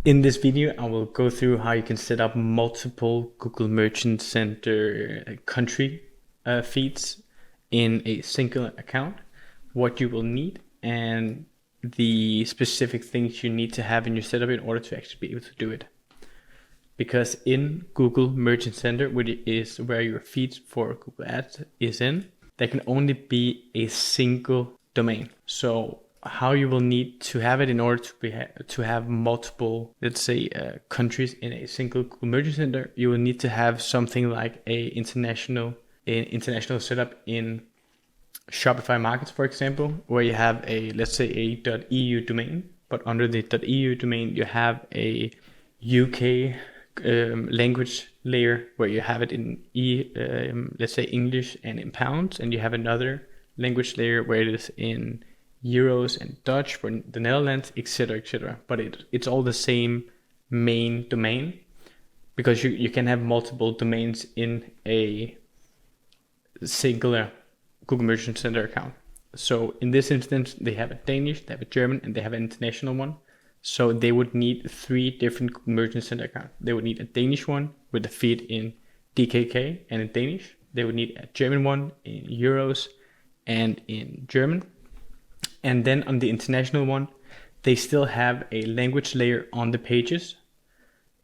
In this video, I will go through how you can set up multiple Google Merchant Center country feeds in a single account, what you will need, and the specific things you need to have in your setup in order to actually be able to do it. Because in Google Merchant Center, which is where your feeds for Google Ads is in, there can only be a single domain. So how you will need to have it in order to have multiple, let's say, countries in a single Google Merchant Center, you will need to have something like an international setup in Shopify Markets, for example, where you have a, let's say, a .eu domain, but under the .eu domain you have a UK language layer where you have it in let's say English and in pounds, and you have another language layer where it is in euros and Dutch for the Netherlands, etc., etc. But it's all the same main domain, because you can have multiple domains in a singular Google Merchant Center account. So in this instance, they have a Danish, they have a German, and they have an international one. So they would need 3 different Google Merchant Center accounts. They would need a Danish one with a feed in DKK and in Danish. They would need a German one in euros and in German. And then on the international one, they still have a language layer on the pages,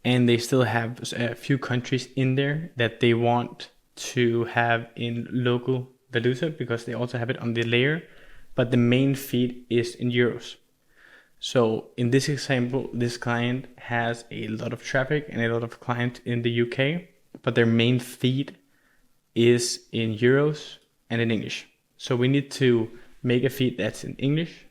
and they still have a few countries in there that they want to have in local valuta, because they also have it on the layer, but the main feed is in euros. So in this example, this client has a lot of traffic and a lot of clients in the UK, but their main feed is in euros and in English. So we need to make a feed that's in English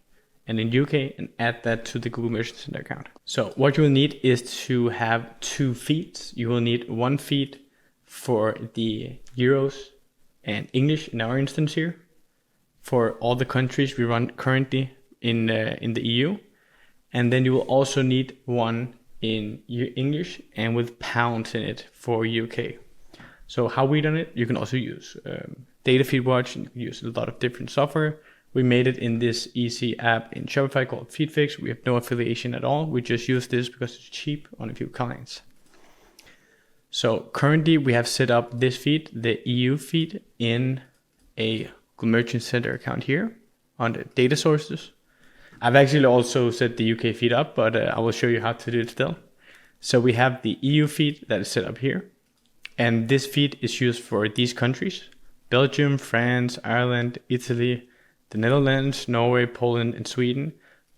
and in UK and add that to the Google Merchant Center account. So what you will need is to have 2 feeds. You will need one feed for the euros and English in our instance here, for all the countries we run currently in the EU. And then you will also need one in English and with pounds in it for UK. So how we done it, you can also use Data Feed Watch, and you can use a lot of different software. We made it in this easy app in Shopify called FeedFix. We have no affiliation at all. We just use this because it's cheap on a few clients. So currently we have set up this feed, the EU feed, in a Google Merchant Center account here on the data sources. I've actually also set the UK feed up, but I will show you how to do it still. So we have the EU feed that is set up here. And this feed is used for these countries: Belgium, France, Ireland, Italy, the Netherlands, Norway, Poland, and Sweden.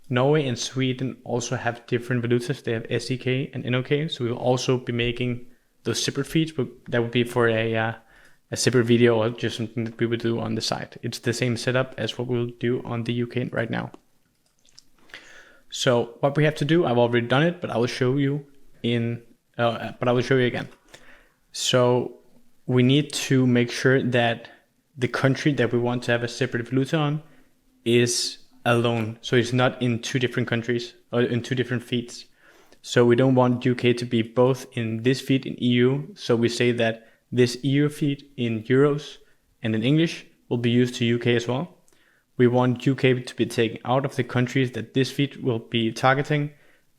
Norway and Sweden also have different valutas. They have SEK and NOK. So we will also be making those separate feeds, but that would be for a separate video, or just something that we would do on the site. It's the same setup as what we'll do on the UK right now. So what we have to do, I've already done it, but I will show you again. So we need to make sure that the country that we want to have a separate valuta on is alone. So it's not in 2 different countries or in 2 different feeds. So we don't want UK to be both in this feed in EU. So we say that this EU feed in euros and in English will be used to UK as well. We want UK to be taken out of the countries that this feed will be targeting,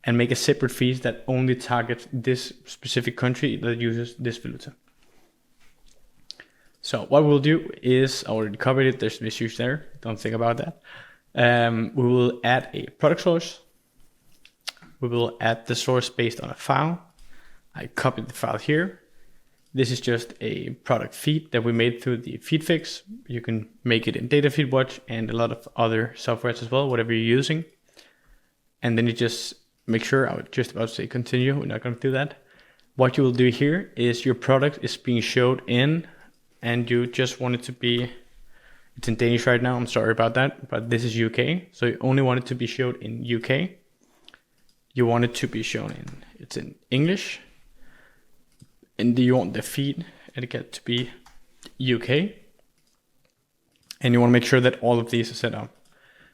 and make a separate feed that only targets this specific country that uses this valuta. So what we'll do is, I already covered it, there's some issues there, don't think about that. We will add a product source. We will add the source based on a file. I copied the file here. This is just a product feed that we made through the FeedFix. You can make it in Data Feed Watch and a lot of other softwares as well, whatever you're using. And then you just make sure, I was just about to say continue, we're not going to do that. What you will do here is your product is being showed in, and you just want it to be, it's in Danish right now, I'm sorry about that, but this is UK. So you only want it to be showed in UK. You want it to be shown it's in English. And you want the feed etiquette to be UK. And you want to make sure that all of these are set up.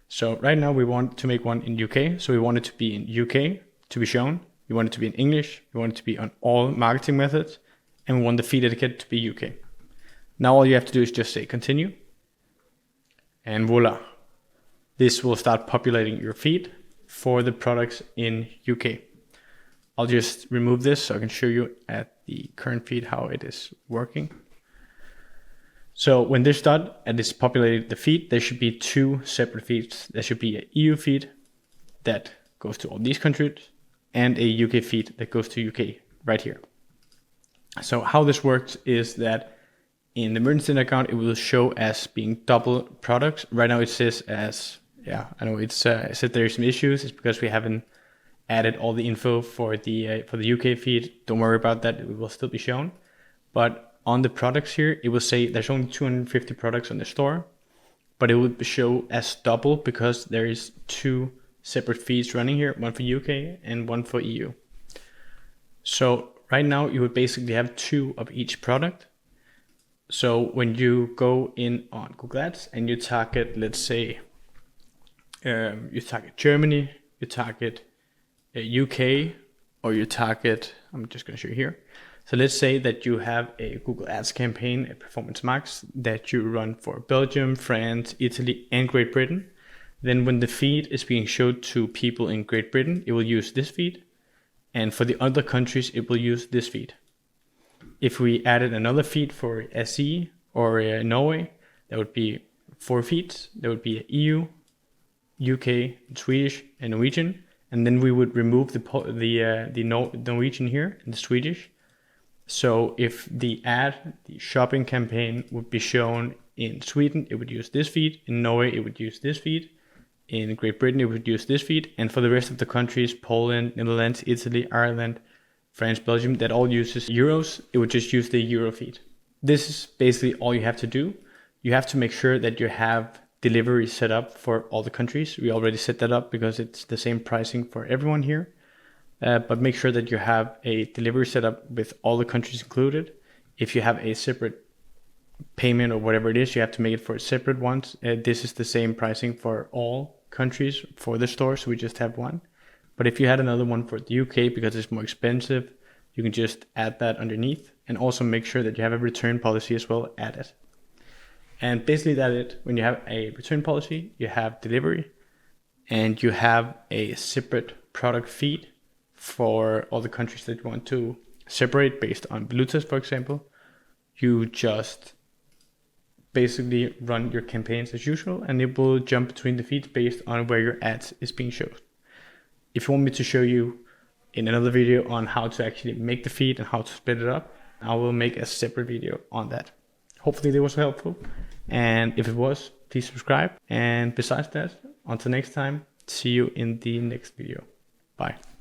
So right now we want to make one in UK. So we want it to be in UK to be shown. We want it to be in English. We want it to be on all marketing methods. And we want the feed etiquette to be UK. Now all you have to do is just say continue. And voila. This will start populating your feed for the products in UK. I'll just remove this so I can show you at the current feed how it is working. So when this done and it's populated the feed, there should be 2 separate feeds. There should be an EU feed that goes to all these countries and a UK feed that goes to UK right here. So how this works is that in the Merchant Center account, it will show as being double products. Right now it says as, I know it said there's some issues. It's because we haven't added all the info for the UK feed. Don't worry about that, it will still be shown. But on the products here, it will say there's only 250 products on the store, but it will show as double because there is 2 separate feeds running here, one for UK and one for EU. So right now you would basically have 2 of each product. So when you go in on Google Ads and you target, let's say, you target Germany, you target UK, or you target, I'm just going to show you here. So let's say that you have a Google Ads campaign, a performance max that you run for Belgium, France, Italy, and Great Britain. Then when the feed is being showed to people in Great Britain, it will use this feed. And for the other countries, it will use this feed. If we added another feed for SE or Norway, that would be 4 feeds. There would be EU, UK, Swedish, and Norwegian. And then we would remove the Norwegian here and the Swedish. So if the shopping campaign would be shown in Sweden, it would use this feed. In Norway, it would use this feed. In Great Britain, it would use this feed. And for the rest of the countries, Poland, Netherlands, Italy, Ireland, France, Belgium, that all uses euros, it would just use the euro feed. This is basically all you have to do. You have to make sure that you have delivery set up for all the countries. We already set that up because it's the same pricing for everyone here. But make sure that you have a delivery set up with all the countries included. If you have a separate payment or whatever it is, you have to make it for a separate one. This is the same pricing for all countries for the store, so we just have one. But if you had another one for the UK because it's more expensive, you can just add that underneath, and also make sure that you have a return policy as well added. And basically that's it. When you have a return policy, you have delivery, and you have a separate product feed for all the countries that you want to separate based on blue test, for example. You just basically run your campaigns as usual, and it will jump between the feeds based on where your ads is being shown. If you want me to show you in another video on how to actually make the feed and how to split it up, I will make a separate video on that. Hopefully that was helpful, and if it was, please subscribe. And besides that, until next time, see you in the next video. Bye.